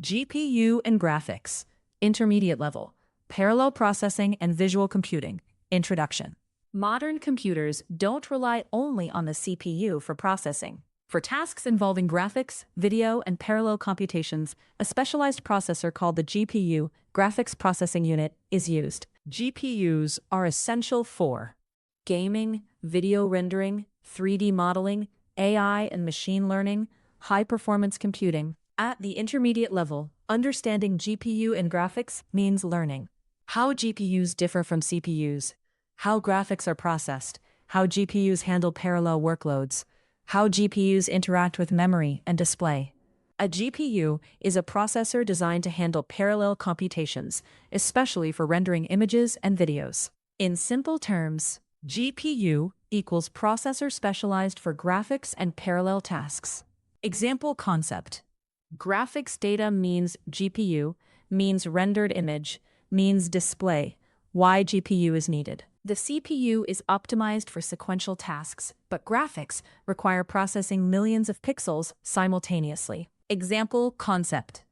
GPU and graphics, intermediate level, parallel processing and visual computing, introduction. Modern computers don't rely only on the CPU for processing. For tasks involving graphics, video, and parallel computations, a specialized processor called the GPU, graphics processing unit, is used. GPUs are essential for gaming, video rendering, 3D modeling, AI and machine learning, high-performance computing. At the intermediate level, understanding GPU and graphics means learning how GPUs differ from CPUs, how graphics are processed, how GPUs handle parallel workloads, how GPUs interact with memory and display. A GPU is a processor designed to handle parallel computations, especially for rendering images and videos. In simple terms, GPU equals processor specialized for graphics and parallel tasks. Example concept. Graphics data means GPU, means rendered image, means display. Why GPU is needed. The CPU is optimized for sequential tasks, but graphics require processing millions of pixels simultaneously. Example concept.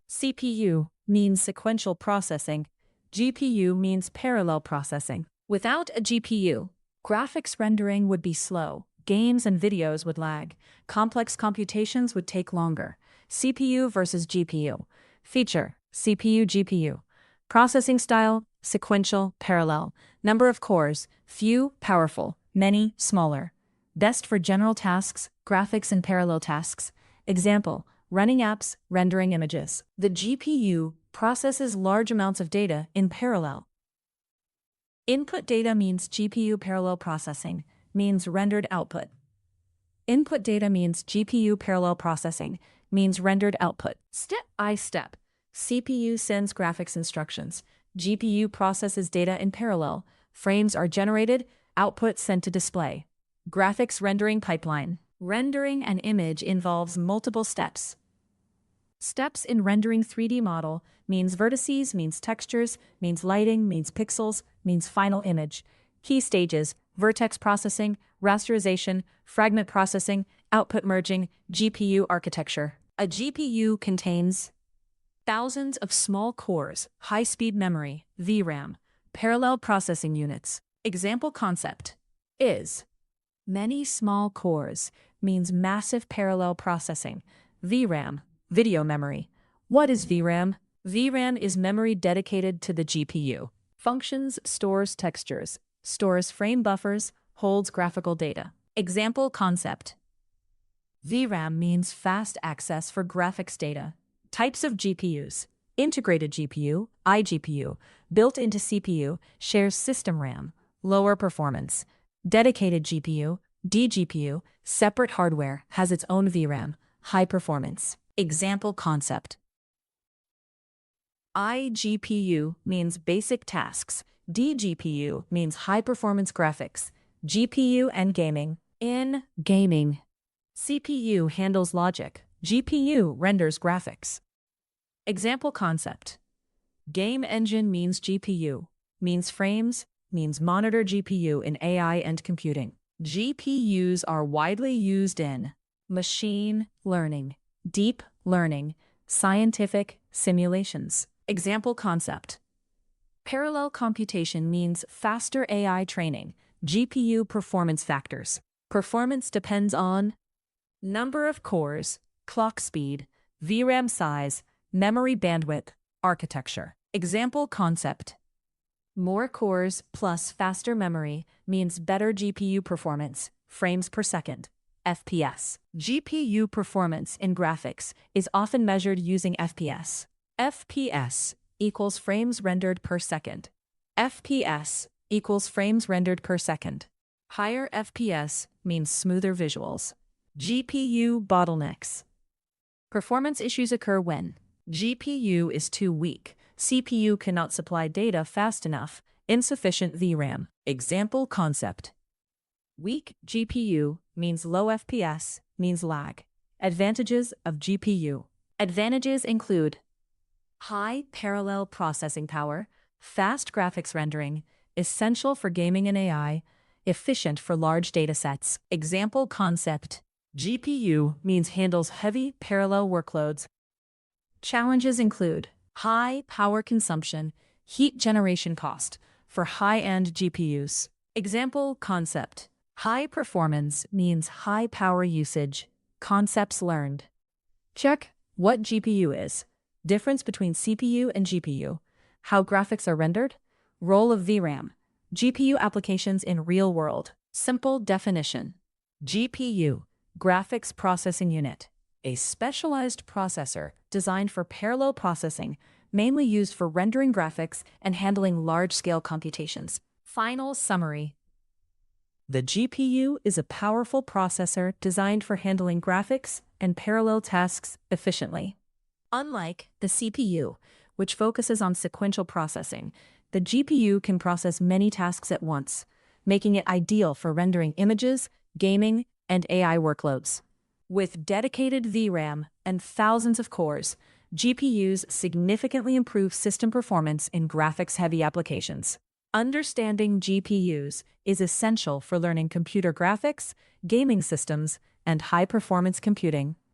CPU means sequential processing. GPU means parallel processing. Without a GPU, graphics rendering would be slow. Games and videos would lag. Complex computations would take longer. CPU versus GPU. Feature: CPU, GPU. Processing style: sequential, parallel. Number of cores: few, powerful, many, smaller. Best for general tasks, graphics and parallel tasks. Example: running apps, rendering images. The GPU processes large amounts of data in parallel. Input data means GPU parallel processing, means rendered output. Input data means GPU parallel processing, means rendered output. Step by step. CPU sends graphics instructions. GPU processes data in parallel. Frames are generated, output sent to display. Graphics rendering pipeline. Rendering an image involves multiple steps. Steps in rendering 3D model means vertices, means textures, means lighting, means pixels, means final image. Key stages: vertex processing, rasterization, fragment processing, output merging, GPU architecture. A GPU contains thousands of small cores, high-speed memory, VRAM, parallel processing units. Example concept is many small cores means massive parallel processing. VRAM, video memory. What is VRAM? VRAM is memory dedicated to the GPU. Functions: stores textures, stores frame buffers, holds graphical data. Example concept. VRAM means fast access for graphics data. Types of GPUs. Integrated GPU, iGPU, built into CPU, shares system RAM, lower performance. Dedicated GPU, DGPU, separate hardware, has its own VRAM, high performance. Example concept. iGPU means basic tasks. DGPU means high-performance graphics. GPU and gaming. In gaming, CPU handles logic. GPU renders graphics. Example concept. Game engine means GPU, means frames, means monitor GPU in AI and computing. GPUs are widely used in machine learning, deep learning, scientific simulations. Example concept. Parallel computation means faster AI training. GPU performance factors. Performance depends on number of cores, clock speed, VRAM size, memory bandwidth, architecture. Example concept. More cores plus faster memory means better GPU performance, frames per second, FPS. GPU performance in graphics is often measured using FPS. FPS equals frames rendered per second. FPS equals frames rendered per second. Higher FPS means smoother visuals. GPU bottlenecks. Performance issues occur when GPU is too weak, CPU cannot supply data fast enough, insufficient VRAM. Example concept. Weak GPU means low FPS, means lag. Advantages of GPU. Advantages include high parallel processing power, fast graphics rendering, essential for gaming and AI, efficient for large datasets. Example concept. GPU means handles heavy parallel workloads. Challenges include high power consumption, heat generation cost for high-end GPUs. Example concept. High performance means high power usage. Concepts learned. Check what GPU is. Difference between CPU and GPU. How graphics are rendered. Role of VRAM. GPU applications in real world. Simple definition. GPU, Graphics Processing Unit. A specialized processor designed for parallel processing, mainly used for rendering graphics and handling large-scale computations. Final summary. The GPU is a powerful processor designed for handling graphics and parallel tasks efficiently. Unlike the CPU, which focuses on sequential processing, the GPU can process many tasks at once, making it ideal for rendering images, gaming, and AI workloads. With dedicated VRAM and thousands of cores, GPUs significantly improve system performance in graphics-heavy applications. Understanding GPUs is essential for learning computer graphics, gaming systems, and high-performance computing.